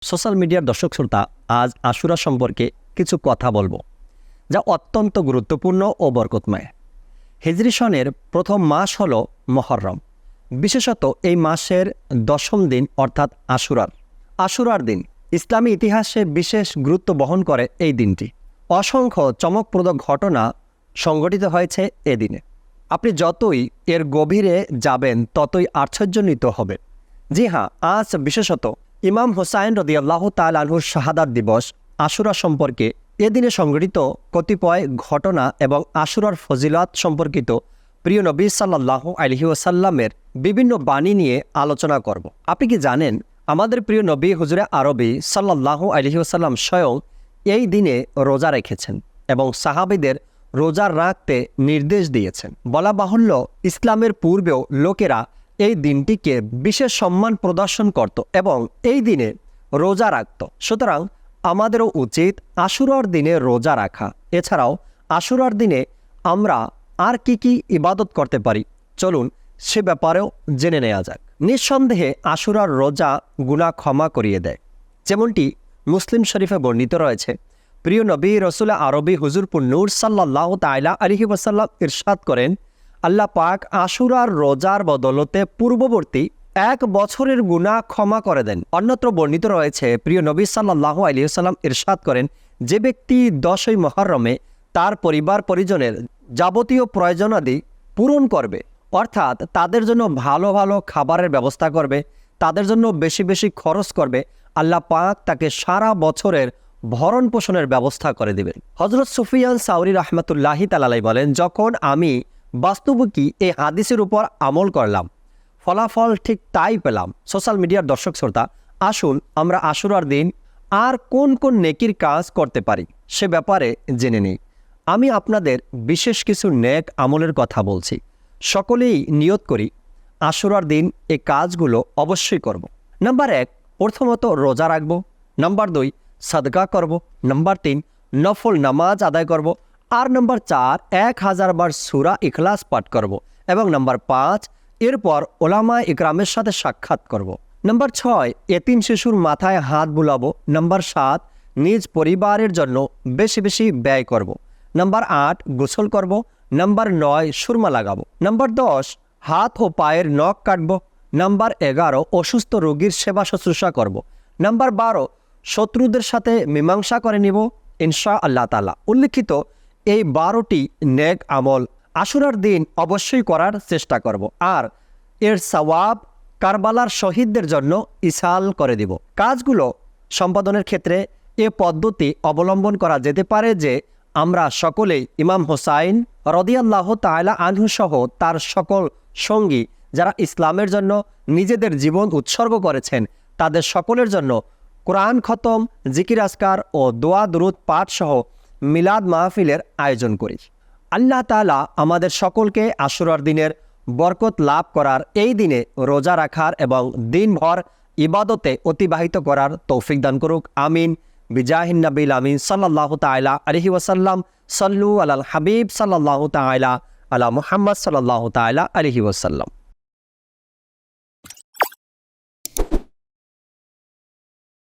Social মিডিয়ার দর্শক শ্রোতা, আজ আশুরা সম্পর্কে কিছু কথা বলবো যা অত্যন্ত গুরুত্বপূর্ণ ও বরকতময়। হিজরি সনের প্রথম মাস হল মহররম। বিশেষত এই মাসের দশম দিন অর্থাৎ আশুরার দিন ইসলামী ইতিহাসে বিশেষ গুরুত্ব বহন করে। এই দিনটি অসংখ্য চমকপ্রদ ঘটনা সংঘটিত হয়েছে এদিনে। আপনি যতই এর গভীরে যাবেন ততই আশ্চর্যান্বিত হবে। জি হ্যাঁ, আজ বিশেষত ইমাম হোসাইন রাদিয়াল্লাহু তাআলা আনহুর শাহাদাত দিবস আশুরা সম্পর্কে এদিনে সংঘটিত কতিপয় ঘটনা এবং আশুরার ফজিলত সম্পর্কিত প্রিয় নবী সাল্লাল্লাহু আলাইহি ওয়াসাল্লামের বিভিন্ন বাণী নিয়ে আলোচনা করব। আপনি কি জানেন, আমাদের প্রিয় নবী হুজুরে আরবি সাল্লাল্লাহু আলাইহি ওয়াসাল্লাম স্বয়ং এই দিনে রোজা রেখেছেন এবং সাহাবীদের রোজা রাখতে নির্দেশ দিয়েছেন। বলা বাহুল্য, ইসলামের পূর্বেও লোকেরা এই দিনটিকে বিশেষ সম্মান প্রদর্শন করত এবং এই দিনে রোজা রাখত। সুতরাং আমাদেরও উচিত আশুরার দিনে রোজা রাখা। এছাড়াও আশুরার দিনে আমরা আর কি ইবাদত করতে পারি, চলুন সে ব্যাপারেও জেনে নেওয়া যাক। নিঃসন্দেহে আশুরার রোজা গুনাহ ক্ষমা করিয়ে দেয়। যেমনটি মুসলিম শরীফে বর্ণিত রয়েছে, প্রিয় নবী রসুল আরবি হুজুরপুর নূর সাল্লাল্লাহু তাআলা আলাইহি ওয়াসাল্লাম ইরশাদ করেন, আল্লাহ পাক আশুরার রোজার বদলতে পূর্ববর্তী 1 বছরের গুনাহ ক্ষমা করে দেন। অন্যত্র বর্ণিত রয়েছে, প্রিয় নবী সাল্লাল্লাহু আলাইহি ওয়াসাল্লাম ইরশাদ করেন, যে ব্যক্তি 10ই মুহররমে তার পরিবার পরিজনের যাবতীয় প্রয়োজনাদি পূরণ করবে, অর্থাৎ তাদের জন্য ভালো ভালো খাবারের ব্যবস্থা করবে, তাদের জন্য বেশি বেশি খরচ করবে, আল্লাহ পাক তাকে সারা বছরের ভরণ পোষণের ব্যবস্থা করে দিবেন। হযরত সুফিয়ান সাউরি রাহমাতুল্লাহি তাআলা আলাইহি বলেন, যখন আমি বাস্তবিকই এই হাদিসের উপর আমল করলাম, ফলাফল ঠিক তাই পেলাম। সোশ্যাল মিডিয়ার দর্শক শ্রোতা, আসুন আমরা আশুরার দিন আর কোন কোন নেকির কাজ করতে পারি সে ব্যাপারে জেনে নিই। আমি আপনাদের বিশেষ কিছু নেক আমলের কথা বলছি। সকলেই নিয়ত করি আশুরার দিন এই কাজগুলো অবশ্যই করব। নাম্বার 1, প্রথমত রোজা রাখব। নাম্বার 2, সাদকা করব। নাম্বার 3, নফল নামাজ আদায় করব। আর নাম্বার 4, 1000 বার সূরা ইখলাস পাঠ করব। এবং নাম্বার 5, এরপর ওলামা ইকরামের সাথে সাক্ষাৎ করব। নাম্বার 6, এতিম শিশুর মাথায় হাত বুলাবো। নাম্বার 7, নিজ পরিবারের জন্য বেশি বেশি ব্যয় করব। নাম্বার 8, গোসল করব। নাম্বার 9, সুরমা লাগাবো। নাম্বার 10, হাত ও পায়ের নখ কাটব। নাম্বার 11, অসুস্থ রোগীর সেবা শুশ্রূষা করব। নাম্বার 12, শত্রুদের সাথে মীমাংসা করে নিব ইনশা আল্লাহ তাআলা। উল্লিখিত এই 12টি নেক আমল আশুরার দিন অবশ্যই করার চেষ্টা করব, আর এর সওয়াব কারবালার শহীদদের জন্য ইসাল করে দিব। কাজগুলো সম্পাদনের ক্ষেত্রে এ পদ্ধতি অবলম্বন করা যেতে পারে যে আমরা সকলেই ইমাম হোসাইন রাদিয়াল্লাহু তাআলা আনহু সহ তার সকল সঙ্গী যারা ইসলামের জন্য নিজেদের জীবন উৎসর্গ করেছেন তাদের সকলের জন্য কোরআন খতম, জিকির আজকার ও দোয়া দুরুদ পাঠ সহ মিলাদ মাহফিলের আয়োজন করি। আল্লাহ তাআলা আমাদের সকলকে আশুরার দিনের বরকত লাভ করার, এই দিনে রোজা রাখার এবং দিনভর ইবাদতে অতিবাহিত করার তৌফিক দান করুক। আমিন। বিজাহিন নবীল আমিন সাল্লাল্লাহু তাআলা আলাইহি ওয়াসাল্লাম। সাল্লু আলাল হাবিব সাল্লাল্লাহু তাআলা আলা মুহাম্মদ সাল্লাল্লাহু তাআলা আলাইহি ওয়াসাল্লাম।